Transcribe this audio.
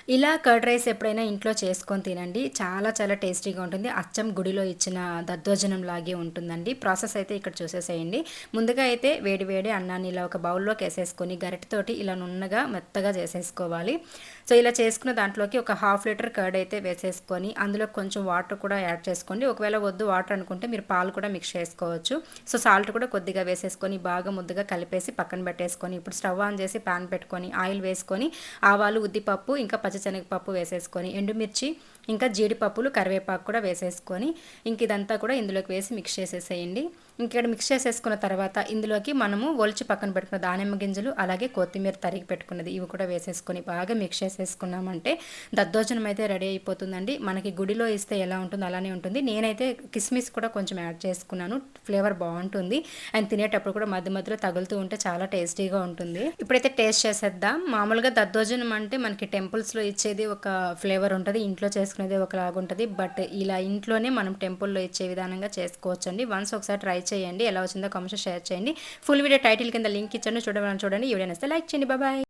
ఇలా curd rice ఎప్పుడైనా ఇంట్లో చేసుకొని తినండి. చాలా చాలా టేస్టీగా ఉంటుంది. అచ్చం గుడిలో ఇచ్చిన దద్దోజనం లాగే ఉంటుందండి. ప్రాసెస్ అయితే ఇక్కడ చూసేసేయండి. ముందుగా అయితే వేడి వేడి అన్నాన్ని ఇలా ఒక బౌల్‌లోకి ఏసేసుకొని గరిటెతోటి ఇలా నున్నగా మెత్తగా చేసేసుకోవాలి. సో, ఇలా చేసుకున్న దాంట్లోకి ఒక హాఫ్ లీటర్ కర్డ్ అయితే వేసేసుకొని అందులో కొంచెం వాటర్ కూడా యాడ్ చేసుకోండి. ఒకవేళ వద్దు వాటర్ అనుకుంటే మీరు పాలు కూడా మిక్స్ చేసుకోవచ్చు. సో, సాల్ట్ కూడా కొద్దిగా వేసేసుకొని బాగా ముద్దగా కలిపేసి పక్కన పెట్టేసుకొని ఇప్పుడు స్టవ్ ఆన్ చేసి పాన్ పెట్టుకొని ఆయిల్ వేసుకొని ఆవాలు, ఉద్దిపప్పు ఇంకా పచ్చిశనగపప్పు వేసేసుకొని ఎండుమిర్చి ఇంకా జీడిపప్పులు, కరివేపాకు కూడా వేసేసుకొని ఇంక ఇదంతా కూడా ఇందులోకి వేసి మిక్స్ చేసేసేయండి. ఇక్కడ మిక్స్ చేసేసుకున్న తర్వాత ఇందులోకి మనము ఒలిచి పక్కన పెట్టుకున్న దానిమ్మ గింజలు అలాగే కొత్తిమీర తరిగి పెట్టుకున్నది ఇవి కూడా వేసేసుకొని బాగా మిక్స్ చేసేసుకున్నామంటే దద్దోజనం అయితే రెడీ అయిపోతుందండి. మనకి గుడిలో ఇస్తే ఎలా ఉంటుందో అలానే ఉంటుంది. నేనైతే కిస్మిస్ కూడా కొంచెం యాడ్ చేసుకున్నాను. ఫ్లేవర్ బాగుంటుంది అండ్ తినేటప్పుడు కూడా మధ్య మధ్యలో తగులుతూ ఉంటే చాలా టేస్టీగా ఉంటుంది. ఇప్పుడైతే టేస్ట్ చేసేద్దాం. మామూలుగా దద్దోజనం అంటే మనకి టెంపుల్స్‌లో ఇచ్చేది ఒక ఫ్లేవర్ ఉంటది. ఇంట్లో చేసుకునేది ఒకలాగుంటది. బట్ ఇలా ఇంట్లోనే మనం టెంపుల్‌లో ఇచ్చే విధానంగా చేసుకోవచ్చండి. వన్స్ ఒకసారి ట్రై చేయండి. ఎలా వచ్చిందో కామెంట్స్‌లో షేర్ చేయండి. ఫుల్ వీడియో టైటిల్ కింద లింక్ ఇచ్చాను. చూడాలని చూడండి. ఈ వీడియో నచ్చితే లైక్ చేయండి. బాయ్.